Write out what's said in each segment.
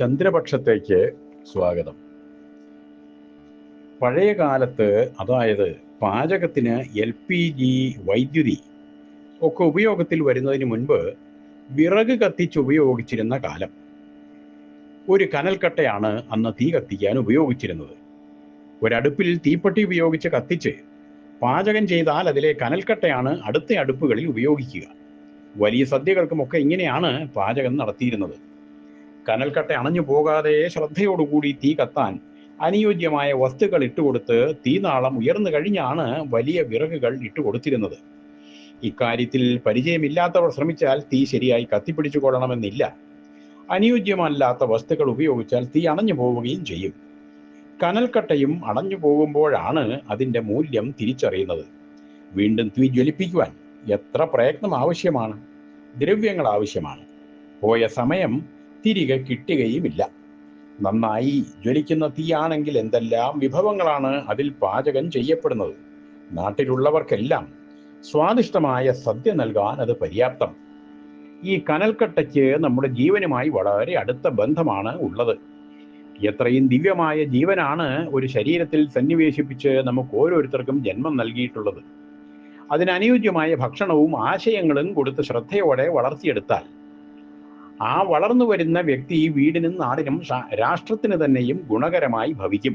ചന്ദ്രപക്ഷത്തേക്ക് സ്വാഗതം. പഴയ കാലത്ത്, അതായത് പാചകത്തിന് LPG, വൈദ്യുതി ഒക്കെ ഉപയോഗത്തിൽ വരുന്നതിന് മുൻപ് വിറക് കത്തിച്ച് ഉപയോഗിച്ചിരുന്ന കാലം. ഒരു കനൽക്കട്ടയാണ് അന്ന് തീ കത്തിക്കാൻ ഉപയോഗിച്ചിരുന്നത്. ഒരടുപ്പിൽ തീപ്പെട്ടി ഉപയോഗിച്ച് കത്തിച്ച് പാചകം ചെയ്താൽ അതിലെ കനൽക്കട്ടയാണ് അടുത്ത അടുപ്പുകളിൽ ഉപയോഗിക്കുക. വലിയ സദ്യകൾക്കുമൊക്കെ ഇങ്ങനെയാണ് പാചകം നടത്തിയിരുന്നത്. കനൽക്കട്ട അണഞ്ഞു പോകാതെ ശ്രദ്ധയോടുകൂടി തീ കത്താൻ അനുയോജ്യമായ വസ്തുക്കൾ ഇട്ടുകൊടുത്ത് തീനാളം ഉയർന്നു കഴിഞ്ഞാണ് വലിയ വിറകുകൾ ഇട്ടുകൊടുത്തിരുന്നത്. ഇക്കാര്യത്തിൽ പരിചയമില്ലാത്തവർ ശ്രമിച്ചാൽ തീ ശരിയായി കത്തിപ്പിടിച്ചു കൊള്ളണമെന്നില്ല. അനുയോജ്യമല്ലാത്ത വസ്തുക്കൾ ഉപയോഗിച്ചാൽ തീ അണഞ്ഞു പോവുകയും ചെയ്യും. കനൽക്കട്ടയും അണഞ്ഞു പോകുമ്പോഴാണ് അതിൻ്റെ മൂല്യം തിരിച്ചറിയുന്നത്. വീണ്ടും തീ ജ്വലിപ്പിക്കുവാൻ എത്ര പ്രയത്നം ആവശ്യമാണ്, ദ്രവ്യങ്ങൾ ആവശ്യമാണ്. പോയ സമയം തിരികെ കിട്ടുകയുമില്ല. നന്നായി ജ്വലിക്കുന്ന തീയാണെങ്കിൽ എന്തെല്ലാം വിഭവങ്ങളാണ് അതിൽ പാചകം ചെയ്യപ്പെടുന്നത്. നാട്ടിലുള്ളവർക്കെല്ലാം സ്വാദിഷ്ടമായ സദ്യ നൽകാൻ അത് പര്യാപ്തം. ഈ കനൽക്കട്ടയ്ക്ക് നമ്മുടെ ജീവനുമായി വളരെ അടുത്ത ബന്ധമാണ് ഉള്ളത്. എത്രയും ദിവ്യമായ ജീവനാണ് ഒരു ശരീരത്തിൽ സന്നിവേശിപ്പിച്ച് നമുക്ക് ഓരോരുത്തർക്കും ജന്മം നൽകിയിട്ടുള്ളത്. അതിനനുയോജ്യമായ ഭക്ഷണവും ആശയങ്ങളും കൊടുത്ത് ശ്രദ്ധയോടെ വളർത്തിയെടുത്താൽ ആ വളർന്നു വരുന്ന വ്യക്തി വീടിനും നാടിനും രാഷ്ട്രത്തിന് തന്നെയും ഗുണകരമായി ഭവിക്കും.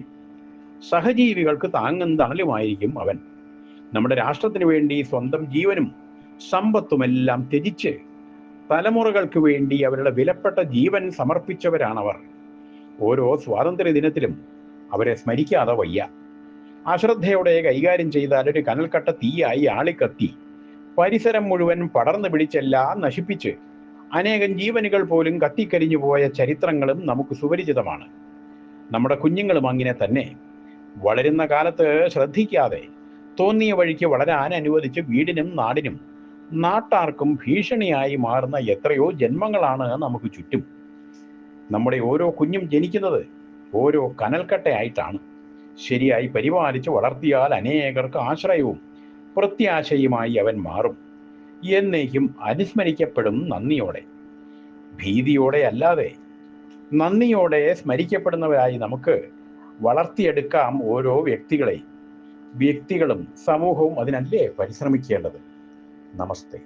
സഹജീവികൾക്ക് താങ്ങും തണലുമായിരിക്കും അവൻ. നമ്മുടെ രാഷ്ട്രത്തിന് വേണ്ടി സ്വന്തം ജീവനും സമ്പത്തുമെല്ലാം ത്യജിച്ച് തലമുറകൾക്ക് വേണ്ടി അവരുടെ വിലപ്പെട്ട ജീവൻ സമർപ്പിച്ചവരാണവർ. ഓരോ സ്വാതന്ത്ര്യ ദിനത്തിലും അവരെ സ്മരിക്കാതെ വയ്യ. അശ്രദ്ധയോടെ കൈകാര്യം ചെയ്താൽ ഒരു കനൽക്കട്ട തീയായി ആളിക്കത്തി പരിസരം മുഴുവൻ പടർന്നു പിടിച്ചെല്ലാം നശിപ്പിച്ച് അനേകം ജീവനുകൾ പോലും കത്തിക്കരിഞ്ഞു പോയ ചരിത്രങ്ങളും നമുക്ക് സുപരിചിതമാണ്. നമ്മുടെ കുഞ്ഞുങ്ങളും അങ്ങനെ തന്നെ. വളരുന്ന കാലത്ത് ശ്രദ്ധിക്കാതെ തോന്നിയ വഴിക്ക് വളരാൻ അനുവദിച്ച് വീടിനും നാടിനും നാട്ടാർക്കും ഭീഷണിയായി മാറുന്ന എത്രയോ ജന്മങ്ങളാണ് നമുക്ക് ചുറ്റും. നമ്മുടെ ഓരോ കുഞ്ഞും ജനിക്കുന്നത് ഓരോ കനൽക്കട്ടയായിട്ടാണ്. ശരിയായി പരിപാലിച്ച് വളർത്തിയാൽ അനേകർക്ക് ആശ്രയവും പ്രത്യാശയുമായി അവൻ മാറും. എന്നേക്കും അനുസ്മരിക്കപ്പെടും നന്ദിയോടെ. ഭീതിയോടെ അല്ലാതെ നന്ദിയോടെ സ്മരിക്കപ്പെടുന്നവരായി നമുക്ക് വളർത്തിയെടുക്കാം ഓരോ വ്യക്തികളും സമൂഹവും അതിനല്ലേ പരിശ്രമിക്കേണ്ടത്. നമസ്തേ.